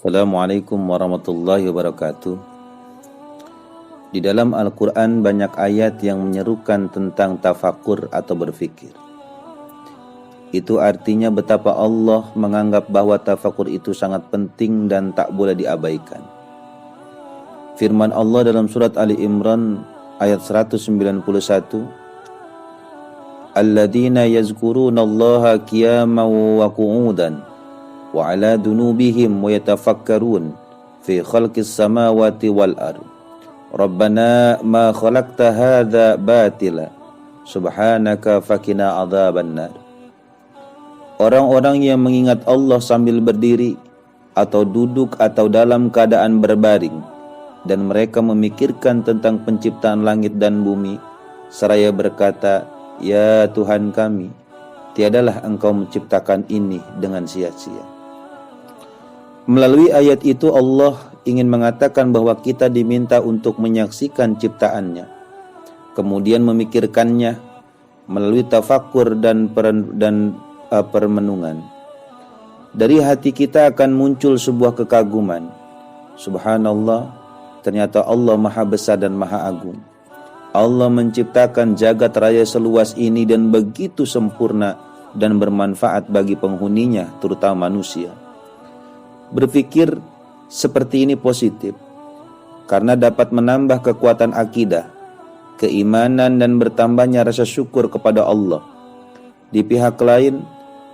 Assalamualaikum warahmatullahi wabarakatuh. Di dalam Al-Quran banyak ayat yang menyerukan tentang tafakur atau berfikir. Itu artinya betapa Allah menganggap bahwa tafakur itu sangat penting dan tak boleh diabaikan. Firman Allah dalam surat Ali Imran ayat 191, Alladzina yazkuruna Allaha qiyaman wa qu'udan wa ala dunubihim wa yatafakkarun fi khalqis samawati wal ard Rabbana ma khalaqta hadza batila subhanaka fakina adzabannar. Orang-orang yang mengingat Allah sambil berdiri atau duduk atau dalam keadaan berbaring, dan mereka memikirkan tentang penciptaan langit dan bumi, seraya berkata, Ya Tuhan kami, tiadalah Engkau menciptakan ini dengan sia-sia. Melalui ayat itu Allah ingin mengatakan bahwa kita diminta untuk menyaksikan ciptaannya, kemudian memikirkannya melalui tafakur dan permenungan. Dari hati kita akan muncul sebuah kekaguman. Subhanallah, ternyata Allah Maha Besar dan Maha Agung. Allah menciptakan jagat raya seluas ini dan begitu sempurna dan bermanfaat bagi penghuninya, terutama manusia. Berpikir seperti ini positif, karena dapat menambah kekuatan akidah, keimanan, dan bertambahnya rasa syukur kepada Allah. Di pihak lain,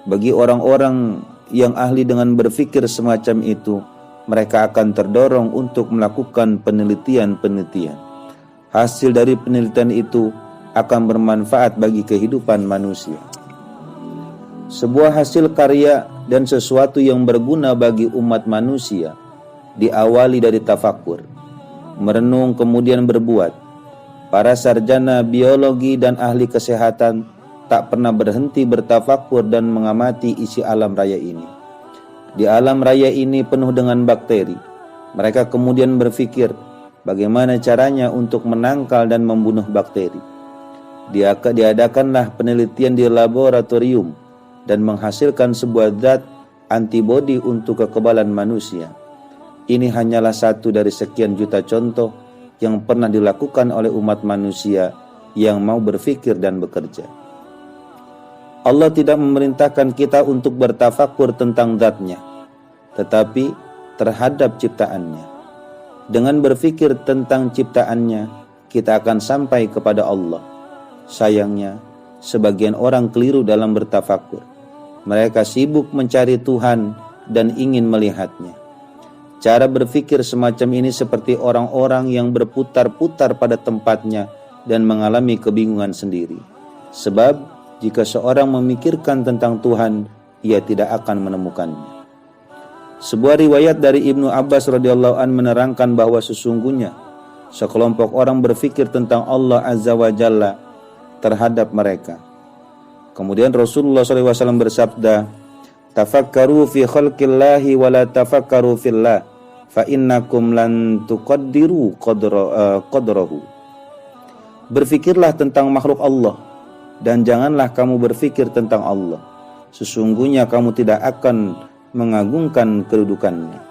bagi orang-orang yang ahli dengan berpikir semacam itu, mereka akan terdorong untuk melakukan penelitian-penelitian. Hasil dari penelitian itu akan bermanfaat bagi kehidupan manusia. Sebuah hasil karya dan sesuatu yang berguna bagi umat manusia diawali dari tafakur, merenung kemudian berbuat. Para sarjana biologi dan ahli kesehatan tak pernah berhenti bertafakur dan mengamati isi alam raya ini. Di alam raya ini penuh dengan bakteri. Mereka kemudian berpikir bagaimana caranya untuk menangkal dan membunuh bakteri. Diadakanlah penelitian di laboratorium dan menghasilkan sebuah zat antibodi untuk kekebalan manusia. Ini hanyalah satu dari sekian juta contoh yang pernah dilakukan oleh umat manusia yang mau berpikir dan bekerja. Allah tidak memerintahkan kita untuk bertafakur tentang zatnya, tetapi terhadap ciptaannya. Dengan berpikir tentang ciptaannya, kita akan sampai kepada Allah. Sayangnya, sebagian orang keliru dalam bertafakur. Mereka sibuk mencari Tuhan dan ingin melihatnya. Cara berpikir semacam ini seperti orang-orang yang berputar-putar pada tempatnya dan mengalami kebingungan sendiri. Sebab jika seorang memikirkan tentang Tuhan, ia tidak akan menemukannya. Sebuah riwayat dari Ibnu Abbas radhiyallahu an menerangkan bahwa sesungguhnya sekelompok orang berpikir tentang Allah Azza wa Jalla terhadap mereka. Kemudian Rasulullah SAW bersabda, Tafakkaru fi khalqillahi wa la tafakkaru fillah, fa innakum lan tuqaddiru qadrahu. Berfikirlah tentang makhluk Allah, dan janganlah kamu berfikir tentang Allah. Sesungguhnya kamu tidak akan mengagungkan kedudukannya.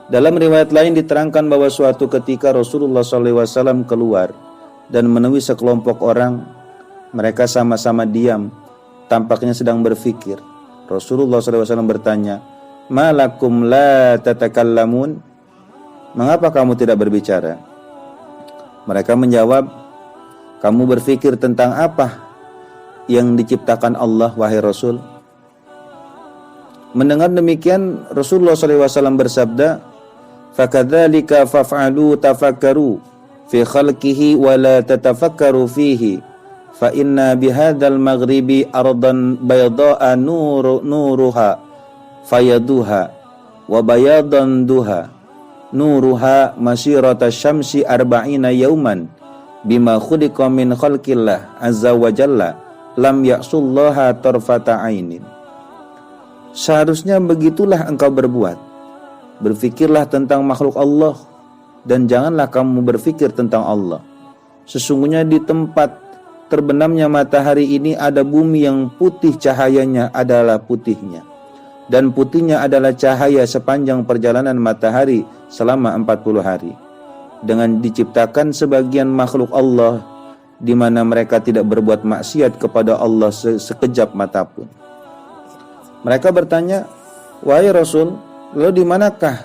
Dalam riwayat lain diterangkan bahwa suatu ketika Rasulullah SAW keluar dan menemui sekelompok orang. Mereka sama-sama diam, tampaknya sedang berfikir. Rasulullah SAW bertanya, Malakum la tatakallamun? Mengapa kamu tidak berbicara? Mereka menjawab, kamu berfikir tentang apa yang diciptakan Allah, wahai Rasul? Mendengar demikian, Rasulullah SAW bersabda, Fakadzalika faf'alu tafakkaru fi khalqihi wa la tatafakkaru fihi. Fa inna bihadzal maghribi ardan bayda'a nuruha fayaduha wa bayadan duha nuruha masyirata syamsi arba'ina yauman bima khuliqa min khalqillah azza wa jalla lam ya'sullaha tarfata ainin. Seharusnya begitulah engkau berbuat. Berfikirlah tentang makhluk Allah dan janganlah kamu berfikir tentang Allah. Sesungguhnya di tempat terbenamnya matahari ini ada bumi yang putih cahayanya adalah putihnya. dan putihnya adalah cahaya sepanjang perjalanan matahari selama 40 hari. Dengan diciptakan sebagian makhluk Allah di mana mereka tidak berbuat maksiat kepada Allah sekejap mata pun. Mereka bertanya, "Wahai Rasul, lalu di manakah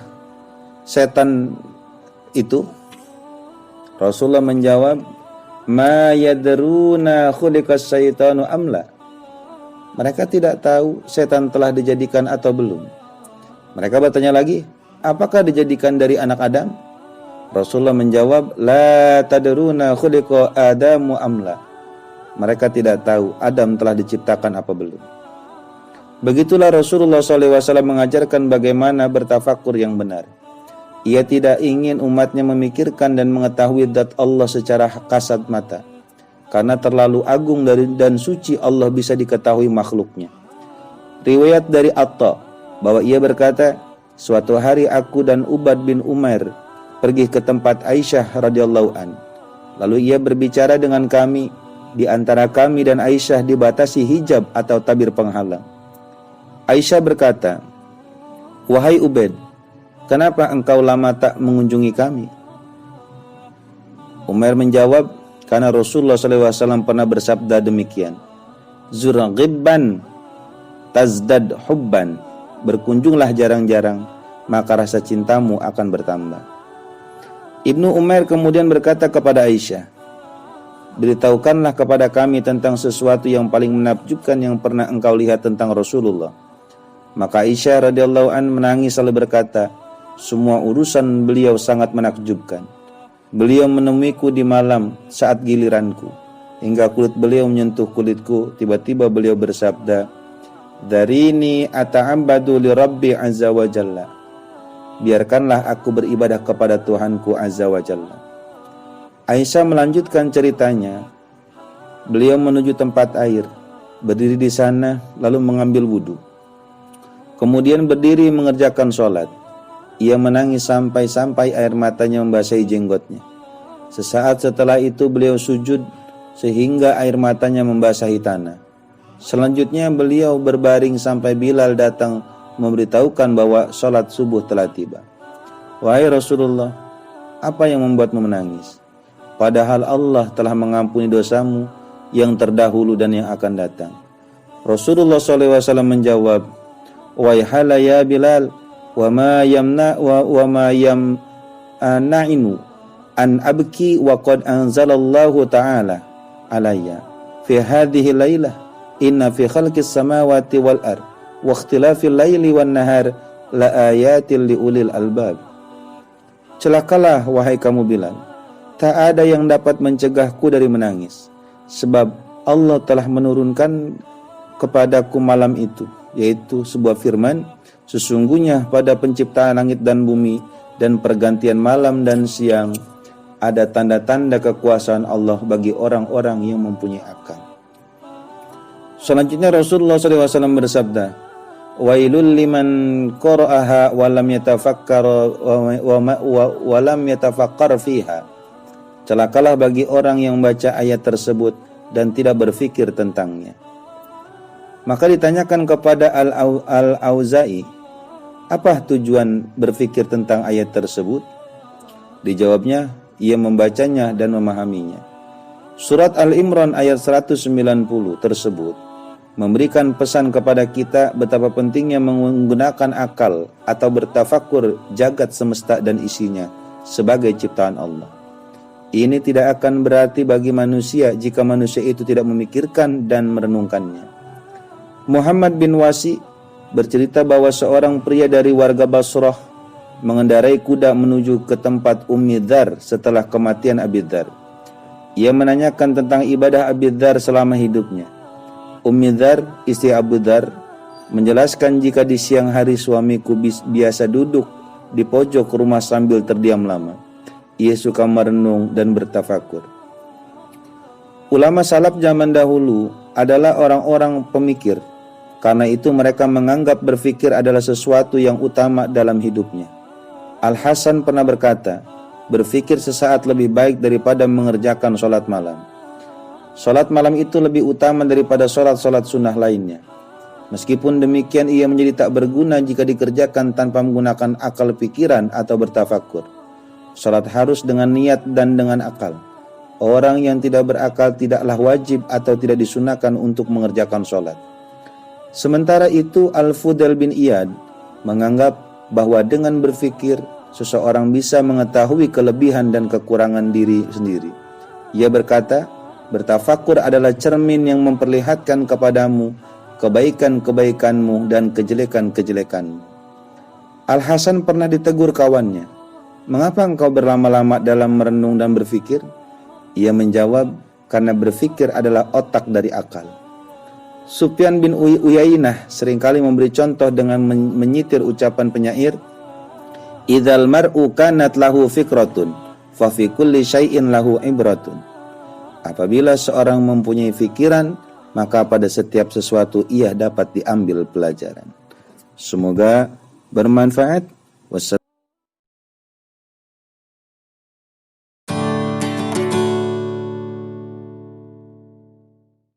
setan itu?" Rasulullah menjawab, "Ma yadruna khuliqas syaitanu amla." Mereka tidak tahu setan telah dijadikan atau belum. Mereka bertanya lagi, "Apakah dijadikan dari anak Adam?" Rasulullah menjawab, "La tadruna khuliqa Adamu amla." Mereka tidak tahu Adam telah diciptakan apa belum. Begitulah Rasulullah SAW mengajarkan bagaimana bertafakur yang benar. Ia tidak ingin umatnya memikirkan dan mengetahui zat Allah secara kasat mata, karena terlalu agung dan suci Allah bisa diketahui makhluknya. Riwayat dari Atta bahwa ia berkata, "Suatu hari aku dan Ubad bin Umair pergi ke tempat Aisyah radhiyallahu an. Lalu ia berbicara dengan kami. Di antara kami dan Aisyah dibatasi hijab atau tabir penghalang. Aisyah berkata, 'Wahai Ubaid, kenapa engkau lama tak mengunjungi kami?' Umair menjawab, karena Rasulullah SAW pernah bersabda demikian, 'Zur ghibban tazdad hubban.' Berkunjunglah jarang-jarang, maka rasa cintamu akan bertambah." Ibnu Umair kemudian berkata kepada Aisyah, "Beritahukanlah kepada kami tentang sesuatu yang paling menakjubkan yang pernah engkau lihat tentang Rasulullah." Maka Aisyah radhiyallahu an menangis lalu berkata, "Semua urusan beliau sangat menakjubkan. Beliau menemuiku di malam saat giliranku, hingga kulit beliau menyentuh kulitku. Tiba-tiba beliau bersabda, 'Darini ata'abbadu li Rabbi azza wa jalla.' Biarkanlah aku beribadah kepada Tuhanku azza wa jalla." Aisyah melanjutkan ceritanya. Beliau menuju tempat air, berdiri di sana lalu mengambil wudhu. Kemudian berdiri mengerjakan sholat. Ia menangis sampai air matanya membasahi jenggotnya. Sesaat setelah itu beliau sujud sehingga air matanya membasahi tanah. Selanjutnya beliau berbaring sampai Bilal datang memberitahukan bahwa sholat subuh telah tiba. "Wahai Rasulullah, apa yang membuatmu menangis? Padahal Allah telah mengampuni dosamu yang terdahulu dan yang akan datang." Rasulullah SAW menjawab, "Waihala ya Bilal, wa ma yamna'inu an abki wa qad anzalallahu ta'ala alayya fi hadhihi laylah inna fi khalqis samawati wal ard wa ikhtilafil laili wan nahar la ayatil liulil albab." Celakalah wahai kamu Bilal, tak ada yang dapat mencegahku dari menangis, sebab Allah telah menurunkan kepadaku malam itu, yaitu sebuah firman, "Sesungguhnya pada penciptaan langit dan bumi dan pergantian malam dan siang ada tanda-tanda kekuasaan Allah bagi orang-orang yang mempunyai akal." Selanjutnya Rasulullah SAW bersabda, "Wailul liman qara'aha wa lam yatafakkar wa lam yatafakkar fiha." Celakalah bagi orang yang membaca ayat tersebut dan tidak berfikir tentangnya. Maka ditanyakan kepada Al-Auza'i, apa tujuan berfikir tentang ayat tersebut? Dijawabnya, ia membacanya dan memahaminya. Surat Al-Imran ayat 190 tersebut memberikan pesan kepada kita betapa pentingnya menggunakan akal atau bertafakur jagat semesta dan isinya sebagai ciptaan Allah. Ini tidak akan berarti bagi manusia jika manusia itu tidak memikirkan dan merenungkannya. Muhammad bin Wasi bercerita bahwa seorang pria dari warga Basrah mengendarai kuda menuju ke tempat Ummi Dzar setelah kematian Abi Dzar. Ia menanyakan tentang ibadah Abi Dzar selama hidupnya. Ummi Dzar, istri Abu Dzar, menjelaskan jika di siang hari suamiku biasa duduk di pojok rumah sambil terdiam lama. Ia suka merenung dan bertafakur. Ulama salaf zaman dahulu adalah orang-orang pemikir. Karena itu mereka menganggap berfikir adalah sesuatu yang utama dalam hidupnya. Al-Hasan pernah berkata, berfikir sesaat lebih baik daripada mengerjakan sholat malam. Sholat malam itu lebih utama daripada sholat-sholat sunnah lainnya. Meskipun demikian ia menjadi tak berguna jika dikerjakan tanpa menggunakan akal pikiran atau bertafakur. Salat harus dengan niat dan dengan akal. Orang yang tidak berakal tidaklah wajib atau tidak disunahkan untuk mengerjakan salat. Sementara itu Al-Fudail bin Iyad menganggap bahwa dengan berfikir seseorang bisa mengetahui kelebihan dan kekurangan diri sendiri. Ia berkata, bertafakur adalah cermin yang memperlihatkan kepadamu kebaikan-kebaikanmu dan kejelekan-kejelekanmu. Al-Hasan pernah ditegur kawannya, "Mengapa engkau berlama-lama dalam merenung dan berfikir?" Ia menjawab, "Karena berfikir adalah otak dari akal." Sufyan bin Uyainah seringkali memberi contoh dengan menyitir ucapan penyair, "Idzal mar'u kanat lahu fikratun, fa fi kulli syai'in lahu ibratun." Apabila seorang mempunyai fikiran, maka pada setiap sesuatu ia dapat diambil pelajaran. Semoga bermanfaat. Wassalamualaikum.